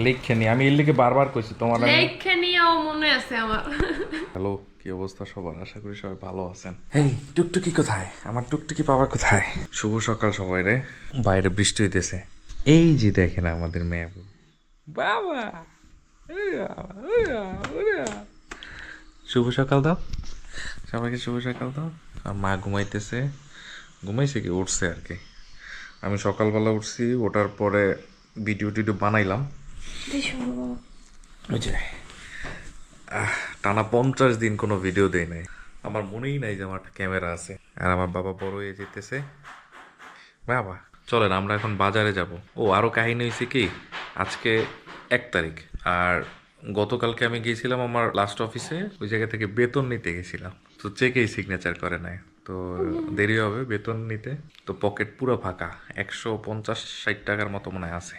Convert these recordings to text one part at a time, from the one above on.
লিখে নি আমি এর লিখে বারবার কইছি তোমার আমি লেখা নিয়েও মনে আছে আমার। হ্যালো কি অবস্থা সবার, আশা করি সবাই ভালো আছেন। এই টুকটুকি কোথায়, আমার টুকটুকি বাবা কোথায়? শুভ সকাল সবাই রে। বাইরে বৃষ্টি হইতেছে, এই যে দেখেন আমাদের মেয়ে বাবা। ওরে বাবা, ওরে বাবা, ওরে বাবা। শুভ সকাল দাও সবাইকে, শুভ সকাল দাও। আর মা ঘুমাইতেছে, ঘুমাইছে কি উঠছে আর কি। আমি সকালবেলা উঠছি, ওঠার পরে ভিডিও টিডিও বানাইলাম। ওই যে টানা 50 দিন কোনো ভিডিও দেয় নাই, আমার মনেই নাই যে আমার একটা ক্যামেরা আছে। আর আমার বাবা বড় হয়ে যেতেছে। বাবা চলেন আমরা এখন বাজারে যাব। ও আরও কাহিনী হয়েছে কি, আজকে 1 তারিখ, আর গতকালকে আমি গিয়েছিলাম আমার লাস্ট অফিসে, ওই জায়গা থেকে বেতন নিতে গেছিলাম। তো চেকেই সিগনেচার করে নাই, তো দেরি হবে বেতন নিতে। তো পকেট পুরো ফাঁকা, 150-60 টাকার মতো মনে হয় আছে।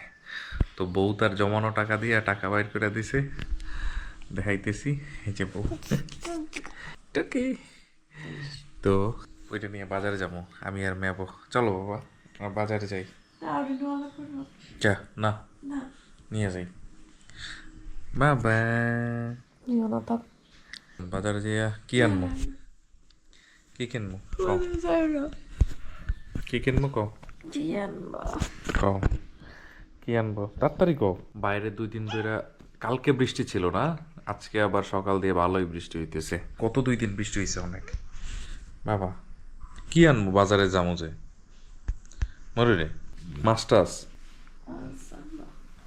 তো বউ তার জমানো টাকা দিয়ে টাকা বাইর করে দিছে, দেখাইতেছি এই যে বউ টুকি। তো ওইটা নিয়ে বাজারে যাবো আমি আর মেয়াবো। চলো বাবা আমরা বাজারে যাই। যা না নিয়ে যাই বাবা। বাজারে যাইয়া কি আনবো, কি কিনবো কও, কি কিনবো কও, কও কি আনবো তাড়াতাড়ি কও। বাইরে 2 দিন ধরে, কালকে বৃষ্টি ছিল না, আজকে আবার সকাল দিয়ে ভালোই বৃষ্টি হইতেছে। কত 2 দিন বৃষ্টি হয়েছে অনেক। বাবা কি আনবো বাজারে যাবো যে, মরে রে মাস্টার্স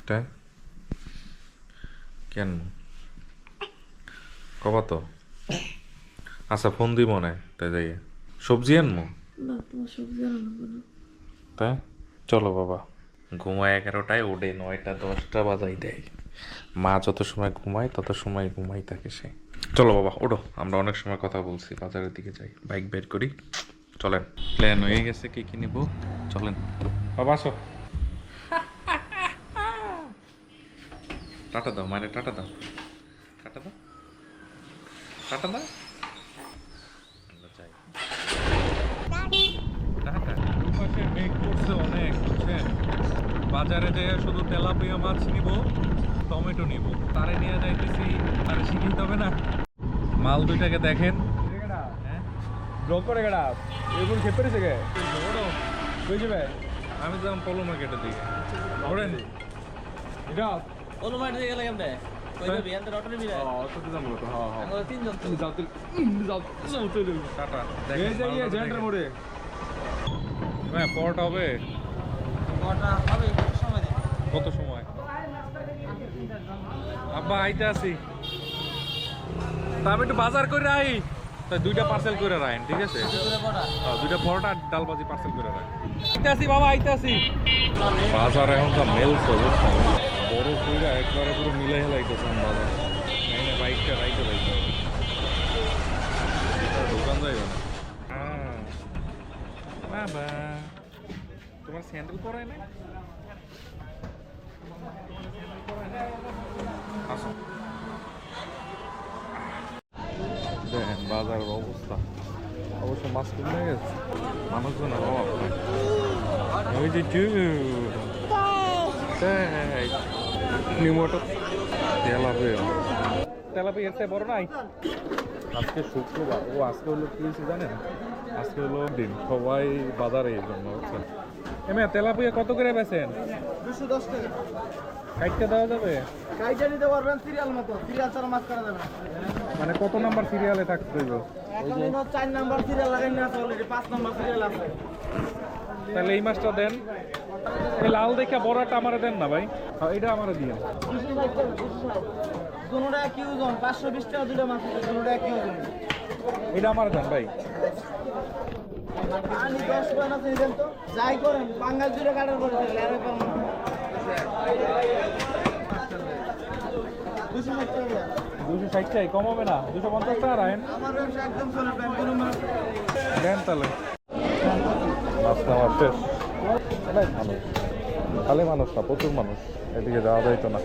তাই কি আনবো কবা তো। আচ্ছা ফোন দিব মনে তাই যাই, সবজি আনবো তাই। চলো বাবা, ঘুমায় 11টায় ওঠে 9টা 10টা বাজাই দেয়। মা যত সময় ঘুমায় তত সময় ঘুমাই থাকে সে। চলো বাবা ওঠো, আমরা অনেক সময় কথা বলছি, বাজারের দিকে যাই, বাইক বের করি চলেন। প্ল্যান হয়ে গেছে কি কি নিবো, চলেন বাবা আসো। টাটা দাও মানে, টাটা দাও, টাটা দাও, টাটা দাও। আমরা যাই। টাটা। দুপাশে মেঘ করছে অনেক বুঝছেন, বাজারে যেয়ে শুধু তেলাপিয়া মাছ নিব, টমেটো নিব, তারে নিয়ে যাইতেছি, তারে শিখিতে হবে না। মাল দুইটাকে দেখেন। হ্যাঁ ব্লক করে গেড়া এগুলো খেয়ে পেরেছে গে ওড়ো, কই যাবে আমি যাম পলো মার্কেটের দিকে। ওড়েন এটা ওলো মাঠ দিয়ে গেলে কেমনে কই যাবি এন্ড অটো নিবি না অটোতে যাবো তো হ্যাঁ হ্যাঁ আমরা তিনজন তো যাও যাও চলে টাটা। এই যে এই জেন্টার মোড়ে হ্যাঁ পরটা হবে কটা হবে সময় দে কত সময়? আব্বা আইতে আসি, তা আমি একটু বাজার করে আই, তাই 2টা পার্সেল করে রাখেন ঠিক আছে। দুপুরে কটা 2টা পরোটা আর ডালবাজি পার্সেল করে রাখেন। আইতে আসি বাবা আইতে আসি। বাজার এখন তো মেলছে বুঝছো, বড় কইরা একবারে পুরো মিলাই হেলাইতেছেন বাজার। নাই না বাইকটা রাইতে রাইতে দোকান যাইব না। বাবা তোমার স্যান্ডেল পরায় না, আসো। দেখেন বাজারের অবস্থা, অবশ্য মাছ কিনে গেছে, মানুষজনের অভাব নাই। ওই যে নিমোটো তেলাপিয়া, তেলাপিয়া এর চেয়ে বড় নাই। আজকে শুক্রবার, ও আজকে হলো কি হয়েছে জানেন, আজকে হলো দিন সবাই বাজারে এই জন্য হচ্ছে। এমনি তেলাপিয়া কত করে বেচেন? 210 টাকা কাইটটা দেওয়া যাবে? কাইটা নিতে পারবেন সিরিয়াল মতো সিরিয়াল ছাড়া মাছ করা যাবে না মানে কত নাম্বার সিরিয়ালে থাকতে হইব? এখন ইনো 4 নাম্বার সিরিয়াল লাগাই না আছে অলরেডি 5 নাম্বার সিরিয়াল আছে তাহলে এই মাছটা দেন, এই লাল দেখে বড়টা আমারে দেন না ভাই, এটা আমারে দিন। 260 দুটোটা কি ওজন 520 টাকা দুটো মাছ আছে দুটোটা কি ওজন এটা আমার দেন ভাই। পানি 10 পয়েন্ট আছে দেন তো যাই করেন পাঙ্গাস দুটো কাটার পরে চলে আরে পারবো না 260 টাকা 260 টাই কম হবে না? 250 টাকা রাখেন। আমার ব্যবসা একদম চলে ব্যাংক কোনো মাছ দেন তাহলে। মাছ নেওয়া শেষ। অনেক মানুষ, খালি মানুষ না প্রচুর মানুষ, এদিকে যাওয়া যাইতো না।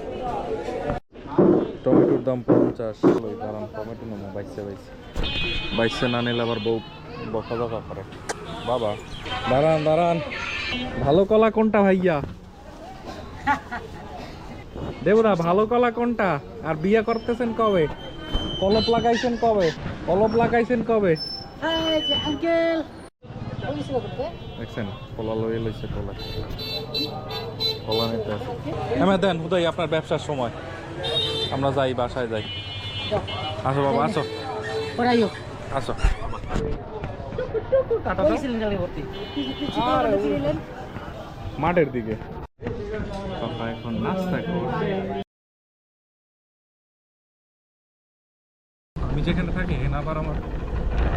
টমেটোর দাম 50। দাঁড়ান টমেটো নেবো, বাইশে বাইশে না নিলে আবার বউ বকা বকা করে। বাবা দাঁড়ান দাঁড়ান, ভালো কলা কোনটা ভাইয়া? দেবরা ভালো কলা কোনটা? আর বিয়ে করতেছেন কবে? কলপ লাগাইছেন কবে? কলপ লাগাইছেন কবে? দেখছেন কলা লয়ে লইছে কলা। কলা নিতে আছে। দেন হুদাই আপনার ব্যবসার সময়। আমরা যাই বাসায় যাই। আসো বাবা আসো। আসো। টাটা দাও। মাঠের দিকে পাপা এখন নাস্তা করবে। আমি যেখানে থাকি এখানে আবার আমার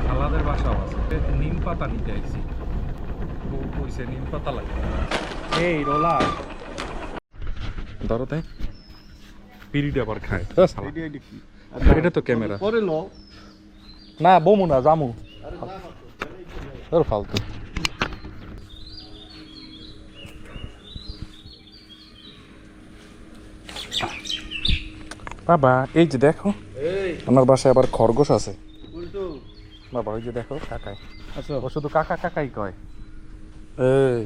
খালাদের বাসাও আছে। নিম পাতা নিতে আইছি। কইছে নিম পাতা লাগে। এই রোলা ধরো তাই পিরিটা আবার খায়। এটা তো ক্যামেরা পরে লো না বমু না জামু ফালতু। বাবা এই যে দেখো আমার বাসায় আবার খরগোশ আছে। বাবা ওই যে দেখো কাকাই আচ্ছা ও শুধু কাকা কাকাই কয়। এই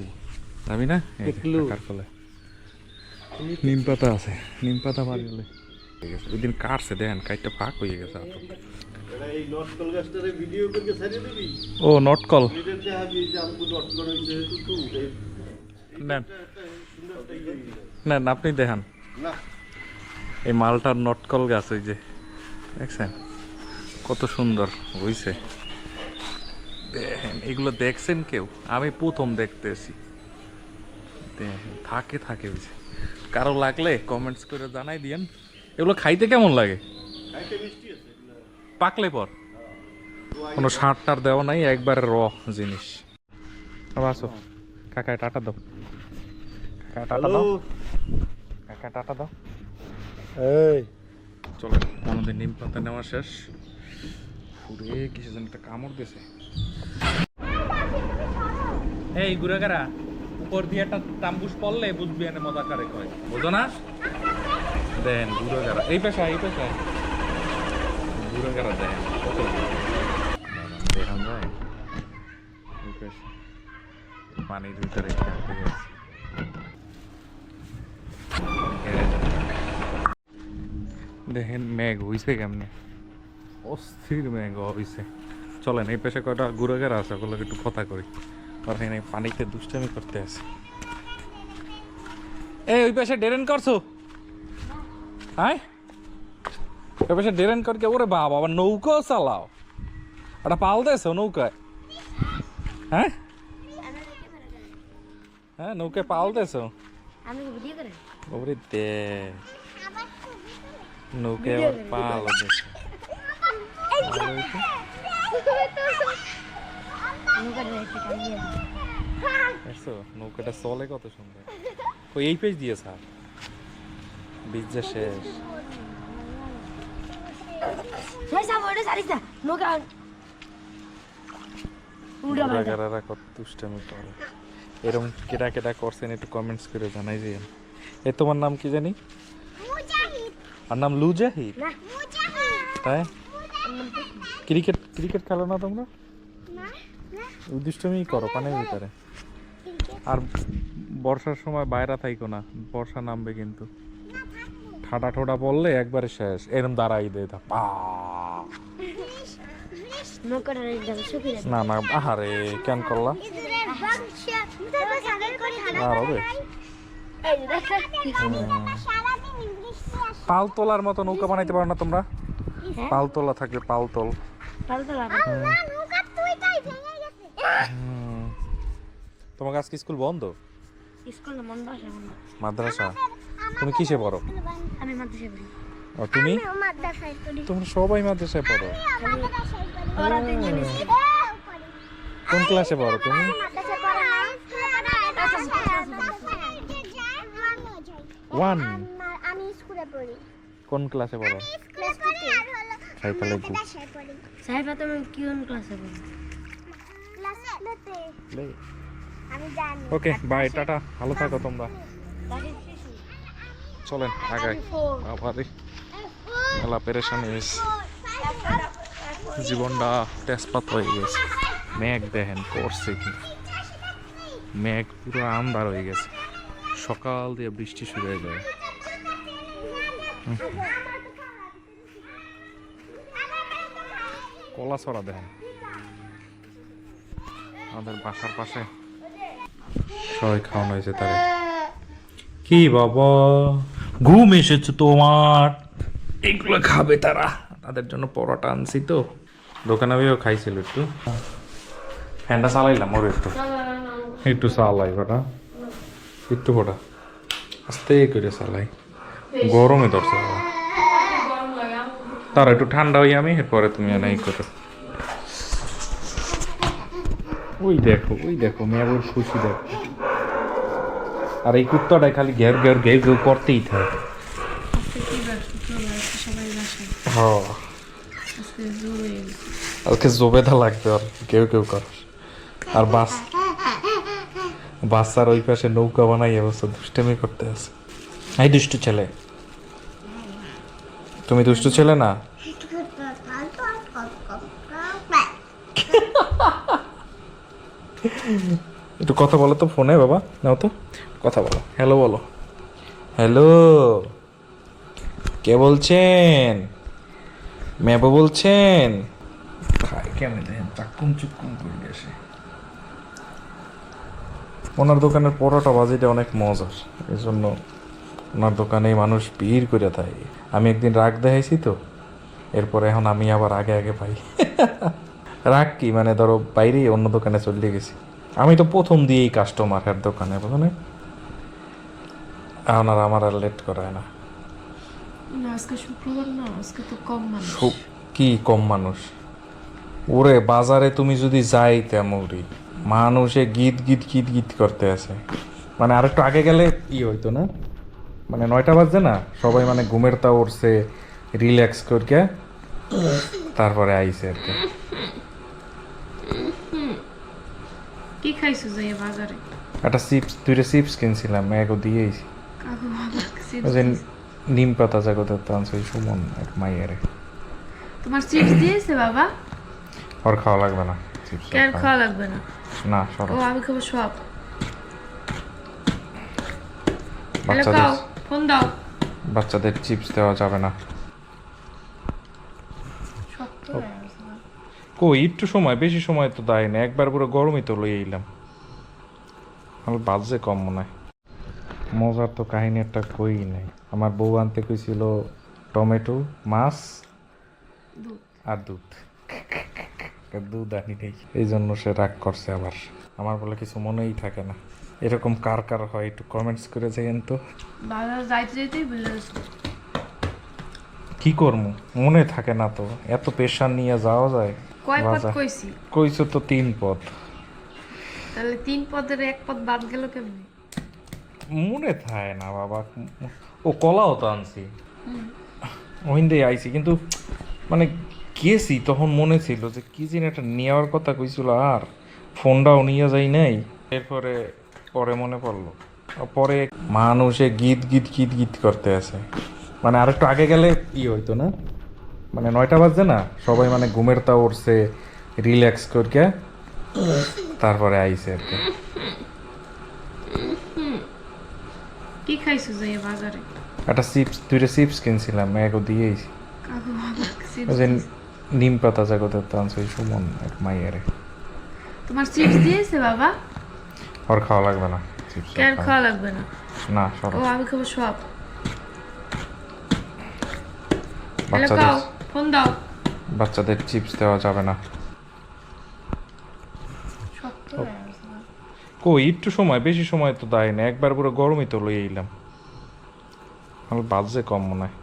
আমি না কাকার ফলে নিম পাতা আছে। নিম পাতা বাড়িলে ওই দিন কাটছে দেন কাইটটা ফাঁক হয়ে গেছে। ও নটকল নেন নেন আপনি দেখান এই মালটার নটকল গাছ ওই যে দেখছেন কত সুন্দর হইছে। দেখেন এগুলো দেখছেন কেউ? আমি প্রথম দেখতেছি। দেখেন থাকে থাকে হইছে। কারো লাগলে কমেন্টস করে জানাই দিয়েন। এগুলো খাইতে কেমন লাগে? পাকলে পর কোনো সার টার দেওয়া নাই, একবারে র জিনিস। আসো কাকায় টাটা দাও। কাকা টাটা দাও। কাকা টাটা দাও। এই চলো আমাদের নিম পাতা নেওয়া শেষ। পুরে কিছু যেন একটা কামড় দিয়েছে। এই গুড়াগারা উপর দিয়ে একটা তাম্বুস পড়লে বুঝবি এনে মজা করে কয় বুঝো না? দেন গুড়াগারা এই পেশায় গুড়াগারা দেন কত দেখান যায় পানির ভিতরে দেখেন মেঘ হইছে কেমনে অস্থির মেঘ হইছে। চলেন এই পেশে কয়টা গুড়াগারা আছে ওগুলোকে একটু কথা করি। ওখানে পানিতে দুষ্টামি করতে আছে। এই ওই পেশে ডেরেন করছো? হ্যাঁ ওই পেশে ডেরেন করকে ওরে বাবা আবার নৌকো চালাও। একটা পাল দিয়েছো নৌকায়? হ্যাঁ হ্যাঁ নৌকায় পাল দিয়েছো? ওরে দে নৌকায় আবার পাল দিয়েছো। নৌকাটা চলে কত সুন্দর। ওই এই পেজ দিয়ে স্যার বীজটা শেষ। কত দুষ্টামি করে। এরকম কেটা কেটা করছেন একটু কমেন্টস করে জানাই দিয়েন। এ তোমার নাম কি জানি? আর নাম লুজাহিদ? তাই ক্রিকেট ক্রিকেট খেলো না তোমরা? দুষ্টুমি করো পানির ভিতরে। আর বর্ষার সময় বাইরে থাইকো না, বর্ষা নামবে কিন্তু। ঠাডা ঠোডা পড়লে একবারে শেষ। এরম দাঁড়াই দে না না আহারে কেন করলা? আর হবে পাল তোলার মতো নৌকা বানাইতে পারো না তোমরা? পাল তোলা থাকবে পাল তোল। তোমার আজকে স্কুল বন্ধ? মাদ্রাসা? তুমি কিসে পড়ো? ও তুমি? তোমরা সবাই মাদ্রাসায় পড়ো? কোন ক্লাসে পড়ো তুমি? ওয়ান? কোন ক্লাসে পড়ো? ওকে বাই টাটা ভালো থাকো তোমরা। চলেন আগাই আবার মেলা পেরেশানি হয়েছে। জীবনটা তেজপাত হয়ে গেছে। মেঘ দেখেন পড়ছে কি মেঘ পুরো আন্ধার হয়ে গেছে। সকাল দিয়ে বৃষ্টি শুরু হয়ে যায়। কলা ছড়া দেন আমাদের বাসার পাশে সবাই খাওয়ানো হয়েছে তারে। কি বাবা ঘুম এসেছে তোমার? এগুলো খাবে তারা, তাদের জন্য পরোটা আনছি তো। দোকানে আমিও খাইছিল একটু। ফ্যানটা চালাইলাম ওর একটু একটু চালাই ওটা একটু ফোটা আস্তে করে চালাই, গরমে ধরছে বাবা। তার একটু ঠান্ডা হই আমি, এরপরে তুমি এই করো। ওই দেখো মেয়ের খুশি দেখো। আর এই কুত্তাটা খালি ঘের ঘের ঘের ঘেউ করতেই থাকে। হ্যাঁ আজকে জোবেদা লাগবে আর কেউ কেউ কর। আর বাচ্চার ওই পাশে নৌকা বানাই অবস্থা দুষ্টামি করতে আছে। এই দুষ্টু ছেলে, তুমি দুষ্টু ছেলে না? একটু কথা বলো তো ফোনে, বাবা নাও তো কথা বলো। হ্যালো বলো, হ্যালো কে বলছেন? মেবো বলছেন? খাই কেমন দেখেন চাক্কুম চুক্কুম করে আসে। ওনার দোকানের পরোটা বাজিটা অনেক মজার, এই জন্য ওনার দোকানে মানুষ ভিড় করে থাকে। আমি একদিন রাগ দেখাইছি তো, এরপরে এখন আমি আবার আগে আগে পাই। রাগ কি মানে ধরো বাইরে অন্য দোকানে চলে গেছি, আমি তো প্রথম দিয়েই কাস্টমার হের দোকানে, বুঝো না? এখন আর আমার আর লেট করায় না। আজকে শুক্রবার না, আজকে তো কম মানুষ। কি কম মানুষ? ওরে বাজারে তুমি যদি যাইতে মুড়ি মানুষে গীত গীত গীত গীত করতে আছে। মানে আরেকটু আগে গেলে ই হইতো না, মানে 9টা বাজছে না, সবাই মানে ঘুমের তা উঠছে, রিল্যাক্স করকে তারপরে আইছে আর কি। কি খাইছো যাই বাজারে? একটা দুইটা চিপস কিনছিলাম, এগো দিয়েছি। কাকু ওই যে নিম পাতা জাগতে আনছে ওই সুমন এক মাইয়ারে। তোমার চিপস দিয়েছে বাবা? ওর খাওয়া লাগবে না চিপস। কেন খাওয়া লাগবে না? না ও সরো। আমি খাবো সব। হ্যালো বাচ্চাদের কাও ফোন দাও। বাচ্চাদের চিপস দেওয়া যাবে না। শক্ত হয়ে গেছে না? কই একটু সময়, বেশি সময় তো দেয় না, একবার পুরো গরমই তো লই এলাম। আমার বাজে কম মনে হয়। মজার তো কাহিনী একটা কই নাই। আমার বউ আনতে কইছিল টমেটো, মাছ দুধ। আর দুধ। দুধ আনি নেই, এই জন্য সে রাগ করছে আবার। আমার বলে কিছু মনেই থাকে না। এরকম কার কার হয় একটু কমেন্টস করে যাইয়েন তো। বাজার যাইতে যাইতেই বুঝে গেছো। কি করবো মনে থাকে না তো, এত প্রেশার নিয়ে যাওয়া যায় কয় পদ বাজার? কইছি? কইছো তো 3 পদ। তাহলে 3 পদের 1 পদ বাদ গেল কেমনে? মনে থাকে না বাবা। ও কলাও তো আনছি, ওইন্দেই আইছি, কিন্তু মানে গেছি তখন মনে ছিল যে কি যেন একটা নেওয়ার কথা কইছিল, আর ফোনটাও নিয়ে যাই নাই। এরপরে পরে মনে পড়লো, পরে মানুষে গীত গীত গীত গীত করতে আছে। মানে আরেকটু আগে গেলে ই হইতো না, মানে 9টা বাজছে না, সবাই মানে ঘুমের তা উঠছে, রিল্যাক্স করকে তারপরে আইছে আর কি। কি খাইছো যাই বাজারে? একটা দুইটা চিপস কিনছিলাম, এগো দিয়েছি। কাকু ওই যে নিম পাতা জাগতে আনছে ওই সুমন এক মাইয়ারে। তোমার চিপস দিয়েছে বাবা? ওর খাওয়া লাগবে না চিপস। কেন খাওয়া লাগবে না? না সরো। ও আমি খাবো সব। হ্যালো বাচ্চাদের কাও ফোন দাও। বাচ্চাদের চিপস দেওয়া যাবে না। শক্ত হয়ে গেছে না? কই একটু সময়, বেশি সময় তো দেয় না, একবার পুরো গরমই তো লই এলাম। আমার বাজে কম মনে হয়।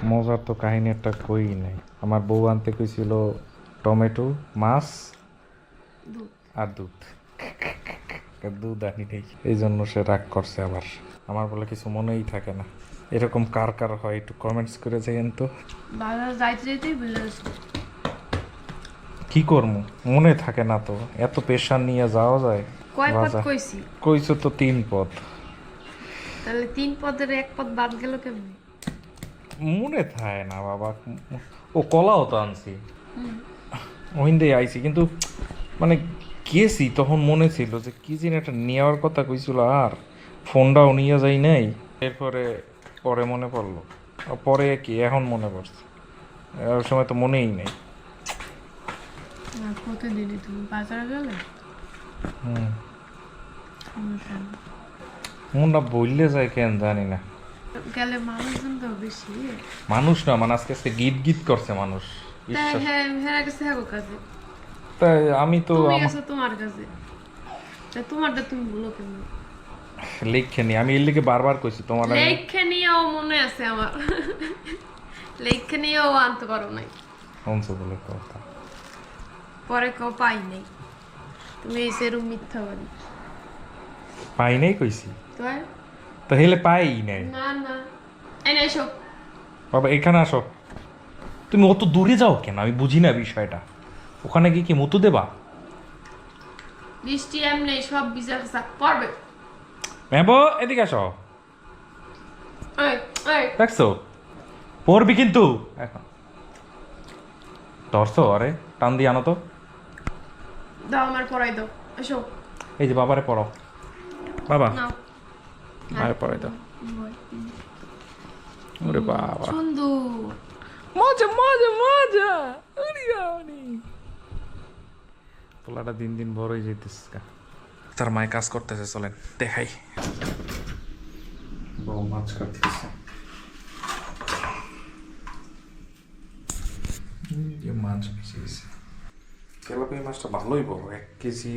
মজার তো কাহিনী একটা কই নাই। আমার বউ আনতে কইছিল টমেটো, মাছ দুধ। আর দুধ। দুধ আনি নেই, এই জন্য সে রাগ করছে আবার। আমার বলে কিছু মনেই থাকে না। এরকম কার কার হয় একটু কমেন্টস করে যাইয়েন তো। বাজার যাইতে যাইতেই বুঝে গেছো। কি করবো মনে থাকে না তো, এত প্রেশার নিয়ে যাওয়া যায় কয় পদ বাজার? কইছি? কইছো তো 3 পদ। তাহলে 3 পদের 1 পদ বাদ গেল কেমনে? মনে থাকে না বাবা। ও কলাও তো আনছি, ওইন্দেই আইছি, কিন্তু মানে গেছি তখন মনে ছিল যে কি যেন একটা নেওয়ার কথা কইছিল, আর ফোনটাও নিয়ে যাই নাই। এরপরে পরে মনে পড়লো, পরে কি এখন মনে পড়ছে, ওই সময় তো মনেই নেই। আর প্রতিদিনই তুমি বাজারে গেলে হুম, সমস্যা নেই। মনটা বললে যায় কেন জানি না। গেলে মানুষজন তো বেশি। মানুষ না মানে আজকে আজকে গীত গীত করছে মানুষ, তাই বিশ্বাস। হ্যাঁ হ্যাঁ গেছে হ্যাঁ কাজে, তাই আমি তো তুমি আমার গেছো তোমার কাছে, তাই তোমারটা তুমি বলো কেন? লিখে নি, আমি এর লিগে বারবার কইছি তোমার আমি- লেখে নিয়েও মনে আছে আমার, লেখে নিয়েও আনতে পারো নাই, শুনছো বলে কথা। পরে কেউ পাই নাই, তুমি এই সেরুম মিথ্যা বলি পাই নাই কইছি, তো তো হেলে পাই নাই। না না এই না এসো। বাবা এখানে আসো, তুমি অত দূরে যাও কেন আমি বুঝি না বিষয়টা। ওখানে গিয়ে কি মুতু দেবা? বৃষ্টি এমনি সব ভিজা ফেসা পড়বে। মেবো এদিকে আসো, এই এই দেখছো পড়বি কিন্তু এখন। ধরছো আরে টান দিয়ে আনো তো। দাও আমার পড়াই দাও, এসো। এই যে বাবারে পড়ো, বাবা নাও আরে পড়াই দাও। ওরে বাবা সুন্দর। মজা মজা মজা, পোলাটা দিন দিন বড় হয়ে যেতেছে। তার মায়ে কাজ করতেছে, চলেন দেখাই। বউ মাছ কাটতেছে, মাছ বেশি গেছে। তেলাপিয়া মাছটা ভালোই বড়, 1 কেজি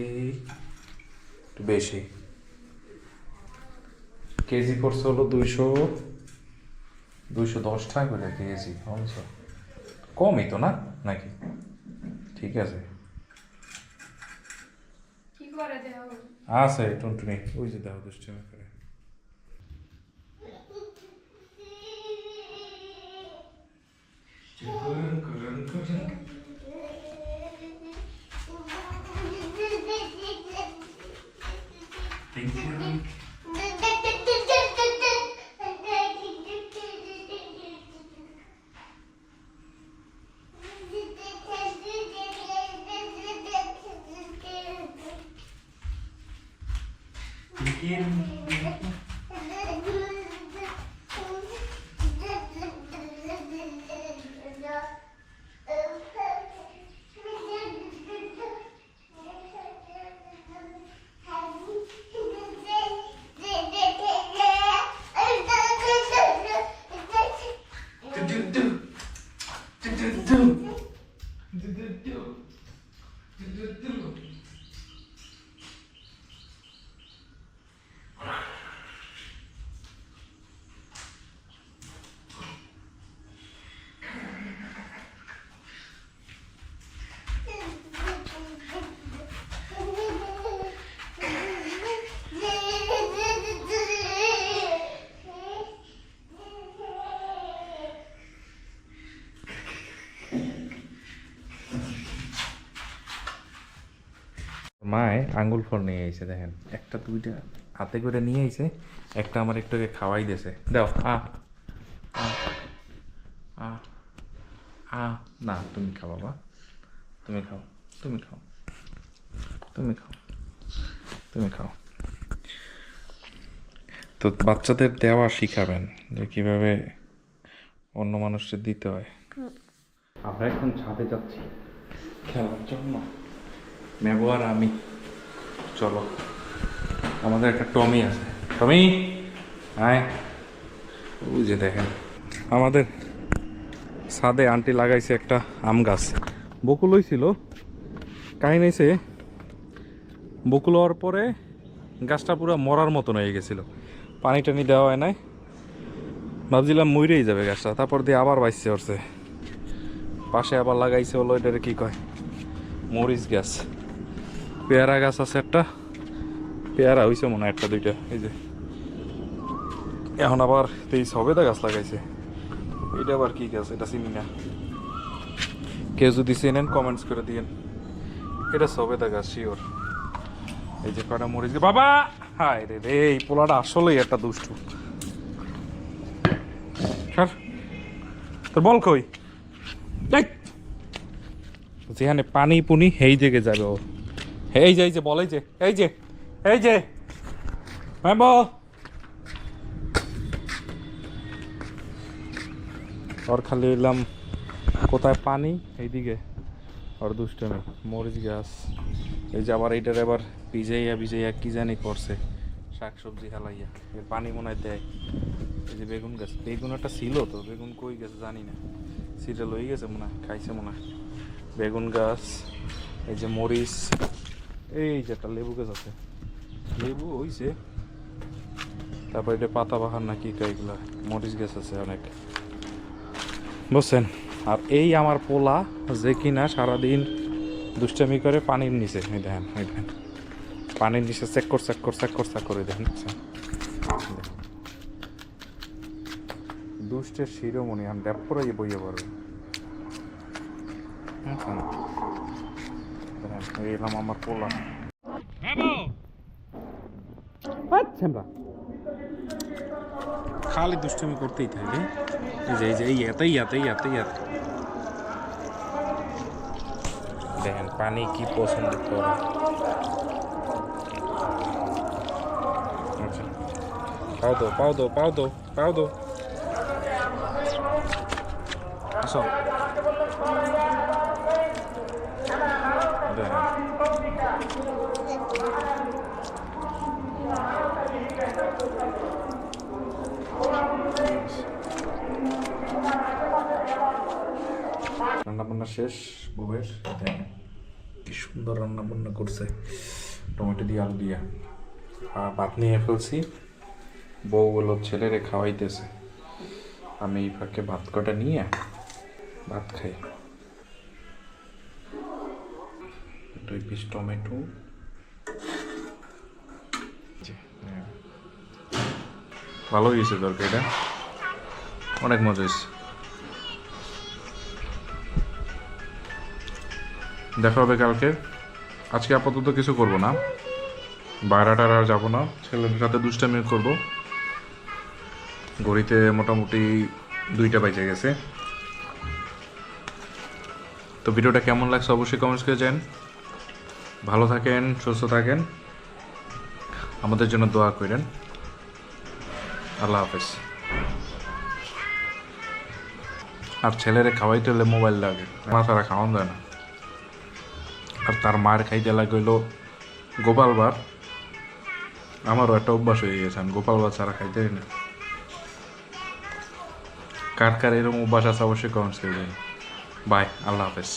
একটু বেশি। কেজি পড়ছে হলো 210 টাকা করে কেজি। কমই তো না নাকি? ঠিক আছে, কি করে দেও? আছে টুনটুনি ওই যে দেখো দুষ্টামি করে। মায় আঙ্গুল ফল নিয়ে আইছে, দেখেন একটা দুইটা হাতে করে নিয়ে আইছে, একটা আমার একটু আগে খাওয়াই দিয়েছে। দাও আ আ আ আ না তুমি খাও বাবা, তুমি খাও, তুমি খাও, তুমি খাও, তুমি খাও। তো বাচ্চাদের দেওয়া শিখাবেন যে কিভাবে অন্য মানুষকে দিতে হয়। আমরা এখন ছাদে যাচ্ছি খেলার জন্য, মেবো আর আমি। চলো, আমাদের একটা টমি আছে, টমি আয়। ওই যে দেখেন আমাদের ছাদে আন্টি লাগাইছে একটা আম গাছ, বকুল হয়েছিল, কাহিনী হয়েছে বকুল হওয়ার পরে গাছটা পুরো মরার মতন হয়ে গেছিলো, পানি টানি দেওয়া হয় নাই, ভাবছিলাম মরেই যাবে গাছটা, তারপর দিয়ে আবার বাইসছে উঠছে। পাশে আবার লাগাইছে হলো এটারে কি কয়, মরিচ গাছ। পেয়ারা গাছ আছে একটা, পেয়ারা হয়েছে মনে হয় একটা দুইটা, এই যে। এখন আবার এই সবেদা গাছ লাগাইছে, এটা আবার কি গাছ এটা চিনি না, কেউ যদি চেনেন কমেন্টস করে দিয়েন। এটা সবেদা গাছ শিওর। এই যে কটা মরিচ গাছ, বাবা হায় রে রে, এই পোলাটা আসলেই একটা দুষ্টু। স্যার তোর বল কই, যেখানে পানি পুনি এই দিকে যাবে ও। এই যে এই যে বল, এই যে এই যে এই যে ম্যাম বল। ওর খালি এলাম কোথায় পানি এইদিকে আর দুষ্টামি মরিচ গাছ এই যে আবার এইটার আবার ভিজাইয়া কি জানি করছে শাকসবজি হালাইয়া এর পানি মনে হয় দেয়। এই যে বেগুন গাছ, বেগুন একটা ছিল তো, বেগুন কই গেছে জানি না, সিটা লই গেছে মনে হয়, খাইছে মনে হয়। বেগুন গাছ, এই যে মরিচ, এই যে একটা লেবু গাছ আছে, লেবু হইছে। তারপর এটা পাতা বাহার না কি এগুলা, মরিচ গাছ আছে অনেক, বুঝছেন। আর এই আমার পোলা যে কিনা সারাদিন দুষ্টামি করে পানির নিচে, এই দেখেন পানির নিচে চেক করে দেখেন। দুষ্টের শিরোমণি আমি ড্যাপ করে বইয়ে পড়বে। এলাম আমার পোলা, খালি দুষ্টুমি করতেই থাকে। এই যে ইয়াতেই দেখেন পানি কি পছন্দ করে। আচ্ছা পাও দো আসো। দেখেন রান্না বান্না শেষ বউয়ের, কি সুন্দর রান্না বান্না করছে টমেটো দিয়ে আলু দিয়া। আর ভাত নিয়ে ফেলছি, বউ বললো ছেলেরে খাওয়াইতেছে, আমি এই ফাঁকে ভাত কটা নিয়ে ভাত খাই। 2 পিস টমেটো, ভালো হয়েছে তরকারিটা, অনেক মজা হয়েছে। দেখা হবে কালকে। আজকে আপাতত কিছু করবো না, বাইরেটার আর যাবো না, ছেলের সাথে দুষ্টামি করবো। ঘড়িতে মোটামুটি 2টা বেজে গেছে। তো ভিডিওটা কেমন লাগছে অবশ্যই কমেন্টস করে জানান। ভালো থাকেন, সুস্থ থাকেন, আমাদের জন্য দোয়া করেন। আল্লাহ হাফেজ। আর ছেলেরে খাওয়াইতে হলে মোবাইল লাগে, মা ছাড়া খাওয়ান যায় না। আর তার মার খাইতে লাগলো গোপাল ভাত, আমারও একটা অভ্যাস হয়ে গেছে, আমি গোপাল ভাত ছাড়া খাইতে না। কার এরকম অভ্যাস আছে অবশ্যই কমেন্টস করে দিন। বাই, আল্লাহ হাফেজ।